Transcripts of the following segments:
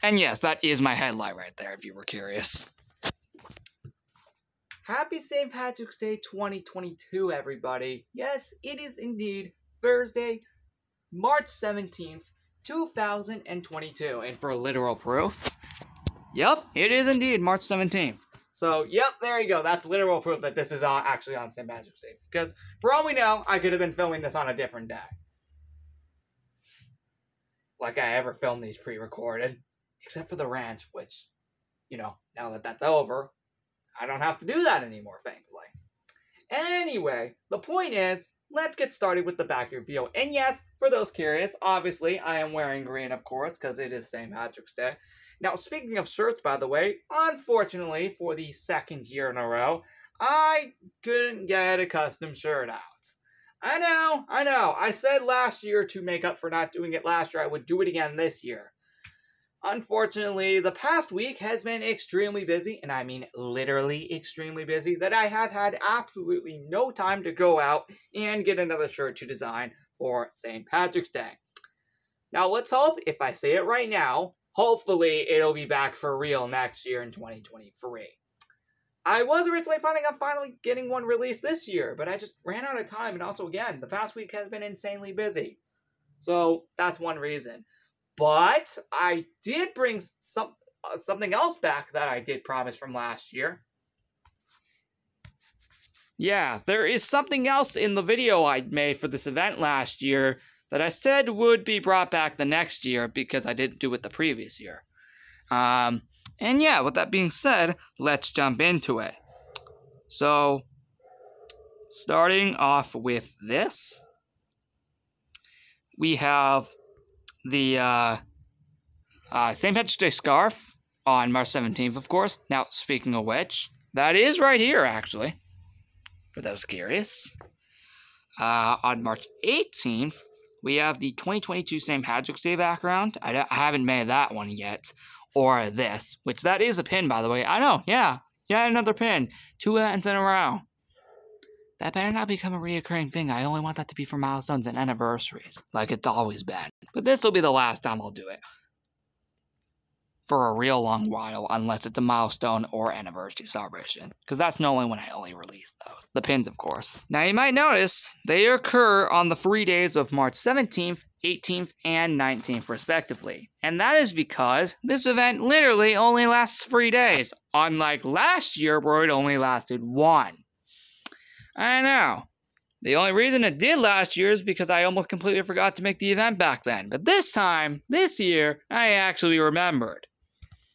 And yes, that is my headlight right there, if you were curious. Happy St. Patrick's Day 2022, everybody. Yes, it is indeed Thursday, March 17th, 2022. And for literal proof, yep, it is indeed March 17th. So, yep, there you go. That's literal proof that this is actually on St. Patrick's Day. Because, for all we know, I could have been filming this on a different day. Like I ever filmed these pre-recorded. Except for the ranch, which, you know, now that that's over, I don't have to do that anymore, thankfully. Anyway, the point is, let's get started with the back review. And yes, for those curious, obviously, I am wearing green, of course, because it is St. Patrick's Day. Now, speaking of shirts, by the way, unfortunately, for the second year in a row, I couldn't get a custom shirt out. I know. I said last year to make up for not doing it last year, I would do it again this year. Unfortunately, the past week has been extremely busy, and I mean literally extremely busy, that I have had absolutely no time to go out and get another shirt to design for St. Patrick's Day. Now, let's hope, if I say it right now, hopefully it'll be back for real next year in 2023. I was originally planning on finally getting one released this year, but I just ran out of time, and also, again, the past week has been insanely busy. So, that's one reason. But I did bring something else back that I did promise from last year. Yeah, there is something else in the video I made for this event last year that I said would be brought back the next year because I didn't do it the previous year. And yeah, with that being said, let's jump into it. So, starting off with this, we have the St. Patrick's Day scarf on March 17th, of course. Now, speaking of which, that is right here, actually, for those curious. On March 18th, we have the 2022 St. Patrick's Day background. I haven't made that one yet. Or this, which that is a pin, by the way. I know, yeah, another pin. 2 events in a row. That better not become a reoccurring thing. I only want that to be for milestones and anniversaries, like it's always been. But this will be the last time I'll do it. For a real long while, unless it's a milestone or anniversary celebration. Because that's normally when I only release those. The pins, of course. Now, you might notice, they occur on the 3 days of March 17th, 18th, and 19th, respectively. And that is because this event literally only lasts 3 days. Unlike last year, where it only lasted 1. I know. The only reason it did last year is because I almost completely forgot to make the event back then. But this year, I actually remembered.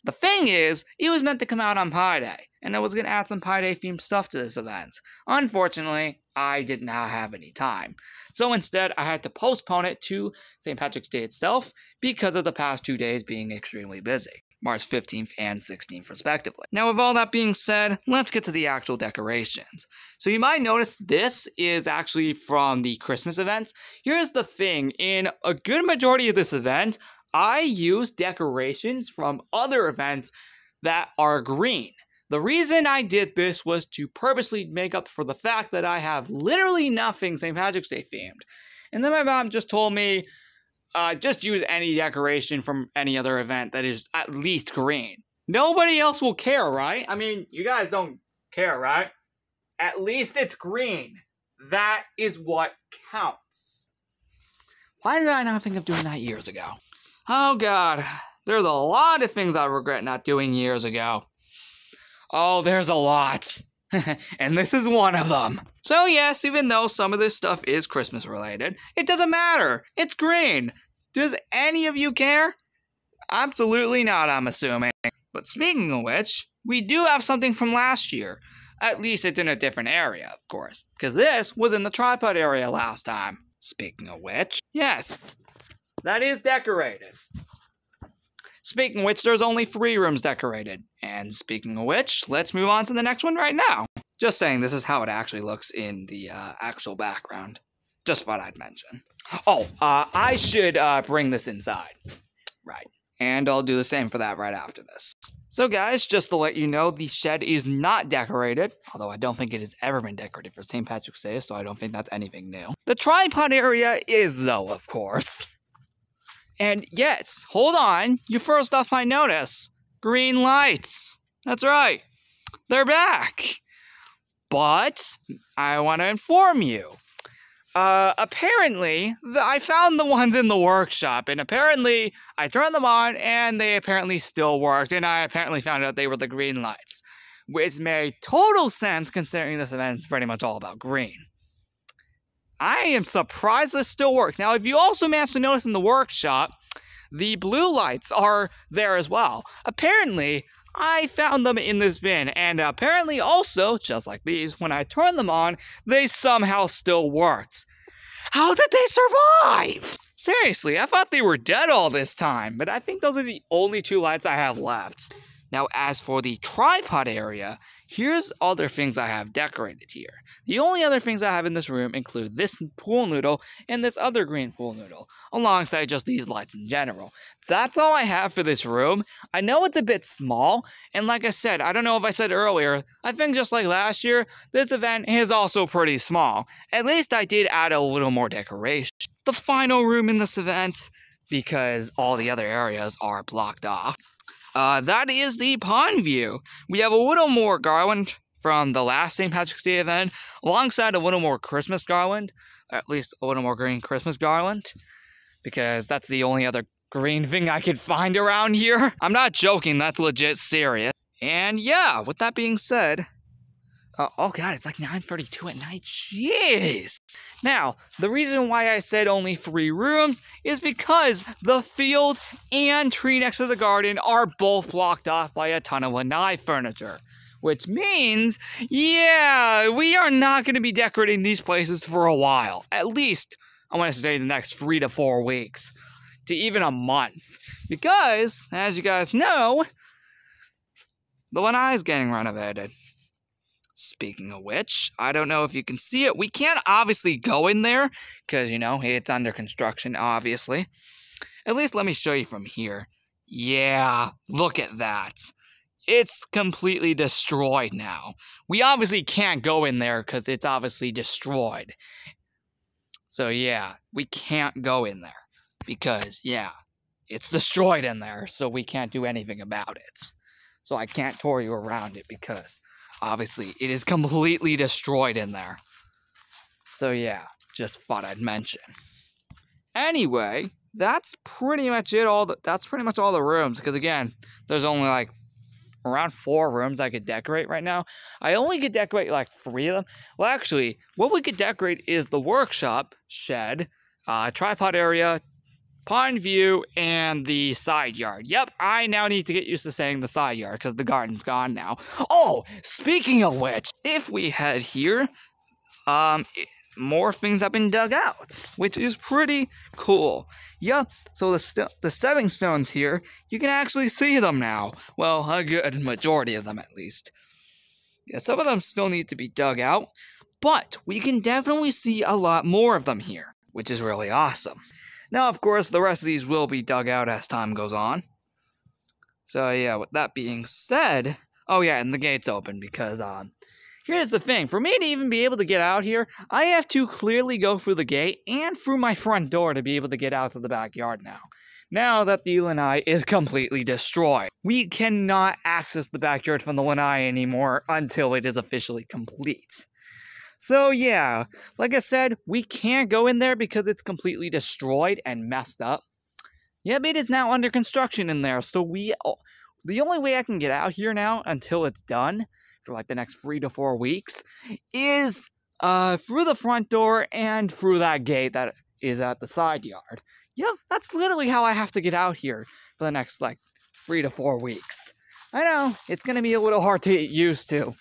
The thing is, it was meant to come out on Pi Day, and I was going to add some Pi Day themed stuff to this event. Unfortunately, I did not have any time. So instead, I had to postpone it to St. Patrick's Day itself because of the past 2 days being extremely busy. March 15th and 16th, respectively. Now, with all that being said, let's get to the actual decorations. So you might notice this is actually from the Christmas events. Here's the thing, in a good majority of this event, I use decorations from other events that are green. The reason I did this was to purposely make up for the fact that I have literally nothing St. Patrick's Day themed. And then my mom just told me, just use any decoration from any other event that is at least green. Nobody else will care, right? I mean, you guys don't care, right? At least it's green. That is what counts. Why did I not think of doing that years ago? Oh God, there's a lot of things I regret not doing years ago. Oh, there's a lot. And this is one of them. So yes, even though some of this stuff is Christmas related, it doesn't matter. It's green. Does any of you care? Absolutely not, I'm assuming. But speaking of which, we do have something from last year. At least it's in a different area, of course. Because this was in the tripod area last time. Speaking of which, yes, that is decorated. Speaking of which, there's only 3 rooms decorated. And speaking of which, let's move on to the next one right now. Just saying, this is how it actually looks in the actual background. Just thought I'd mention. Oh, I should bring this inside. Right. And I'll do the same for that right after this. So guys, just to let you know, the shed is not decorated. Although I don't think it has ever been decorated for St. Patrick's Day, so I don't think that's anything new. The tripod area is, though, of course. And yes, hold on, you first off might notice, green lights. That's right, they're back. But I want to inform you. Apparently, I found the ones in the workshop, and apparently I turned them on, and they apparently still worked, and I apparently found out they were the green lights, which made total sense considering this event is pretty much all about green. I am surprised this still works. Now, if you also managed to notice in the workshop, the blue lights are there as well. Apparently, I found them in this bin, and apparently also, just like these, when I turned them on, they somehow still worked. How did they survive? Seriously, I thought they were dead all this time, but I think those are the only two lights I have left. Now, as for the tripod area, here's other things I have decorated here. The only other things I have in this room include this pool noodle and this other green pool noodle, alongside just these lights in general. That's all I have for this room. I know it's a bit small, and like I said, I don't know if I said earlier, I think just like last year, this event is also pretty small. At least I did add a little more decoration. The final room in this event, because all the other areas are blocked off. That is the pond view. We have a little more garland from the last St. Patrick's Day event, alongside a little more Christmas garland, at least a little more green Christmas garland, because that's the only other green thing I could find around here. I'm not joking, that's legit serious. And yeah, with that being said, oh god, it's like 9:32 at night, jeez! Now, the reason why I said only 3 rooms is because the field and tree next to the garden are both blocked off by a ton of lanai furniture. Which means, yeah, we are not going to be decorating these places for a while. At least, I want to say the next 3 to 4 weeks. To even a month. Because, as you guys know, the lanai is getting renovated. Speaking of which, I don't know if you can see it. We can't obviously go in there, because, you know, it's under construction, obviously. At least let me show you from here. Yeah, look at that. It's completely destroyed now. We obviously can't go in there, because it's obviously destroyed. So, yeah, we can't go in there. Because, yeah, it's destroyed in there, so we can't do anything about it. So I can't tour you around it, because obviously, it is completely destroyed in there. So yeah, just thought I'd mention. Anyway, that's pretty much it. That's pretty much all the rooms. Because again, there's only like around 4 rooms I could decorate right now. I only could decorate like 3 of them. Well, actually, what we could decorate is the workshop, shed, tripod area, pond view, and the side yard. Yep, I now need to get used to saying the side yard because the garden's gone now. Oh, speaking of which, if we head here, more things have been dug out, which is pretty cool. Yep, so the stepping stones here, you can actually see them now. Well, a good majority of them at least. Yeah, some of them still need to be dug out, but we can definitely see a lot more of them here, which is really awesome. Now, of course, the rest of these will be dug out as time goes on. So, yeah, with that being said... Oh, yeah, and the gate's open because, here's the thing. For me to even be able to get out here, I have to clearly go through the gate and through my front door to be able to get out to the backyard now. Now that the lanai is completely destroyed. We cannot access the backyard from the lanai anymore until it is officially complete. So yeah, like I said, we can't go in there because it's completely destroyed and messed up. Yep, it is now under construction in there, so the only way I can get out here now until it's done, for like the next 3 to 4 weeks, is through the front door and through that gate that is at the side yard. Yep, that's literally how I have to get out here for the next like 3 to 4 weeks. I know, it's going to be a little hard to get used to,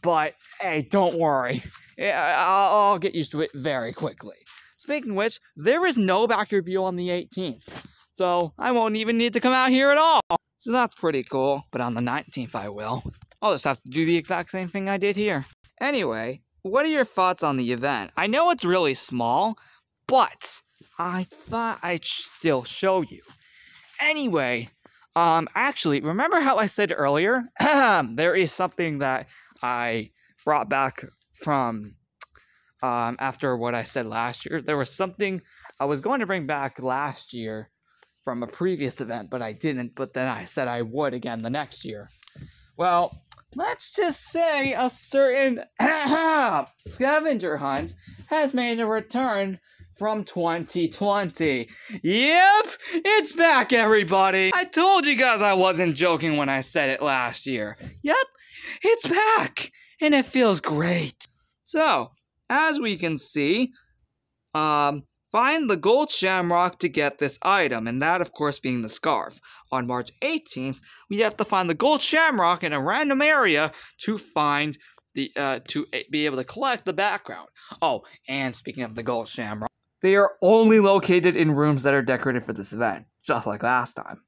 but hey, don't worry. I'll get used to it very quickly. Speaking of which, there is no backyard view on the 18th, so I won't even need to come out here at all. So that's pretty cool, but on the 19th I will. I'll just have to do the exact same thing I did here. Anyway, what are your thoughts on the event? I know it's really small, but I thought I'd still show you. Anyway, actually, remember how I said earlier? There is something that I brought back from after what I said last year. There was something I was going to bring back last year from a previous event, but I didn't, but then I said I would again the next year. Well, let's just say a certain scavenger hunt has made a return from 2020. Yep, it's back, everybody. I told you guys I wasn't joking when I said it last year. Yep, it's back, and it feels great. So, as we can see, find the gold shamrock to get this item, and that, of course, being the scarf. On March 18th, we have to find the gold shamrock in a random area to find the, to be able to collect the background. Oh, and speaking of the gold shamrock, they are only located in rooms that are decorated for this event, just like last time.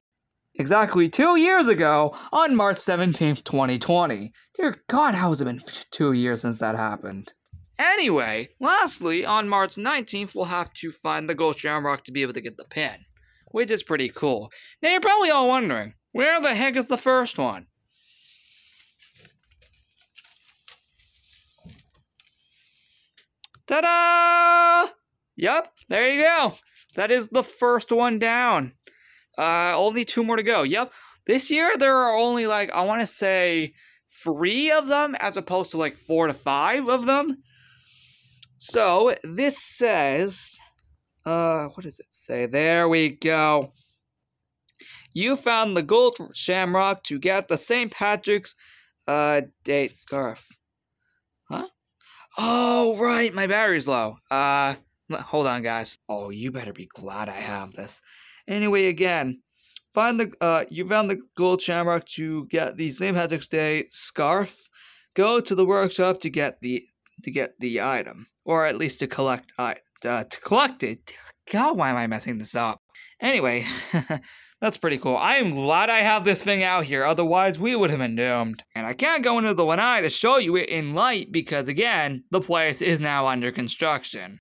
Exactly 2 years ago, on March 17th, 2020. Dear God, how has it been 2 years since that happened? Anyway, lastly, on March 19th, we'll have to find the gold shamrock to be able to get the pin, which is pretty cool. Now, you're probably all wondering, where the heck is the first one? Ta-da! Yep, there you go. That is the first one down. Only 2 more to go. Yep. This year, there are only, like, I want to say 3 of them, as opposed to, like, 4 to 5 of them. So, this says, what does it say? There we go. You found the gold shamrock to get the St. Patrick's, Day scarf. Huh? Oh, right, my battery's low. Hold on, guys. Oh, you better be glad I have this. Anyway, again, you found the gold shamrock to get the St. Patrick's Day scarf. Go to the workshop to get the item, or at least to collect it. God, why am I messing this up? Anyway, that's pretty cool. I am glad I have this thing out here, otherwise we would have been doomed. And I can't go into the lanai to show you it in light because, again, the place is now under construction.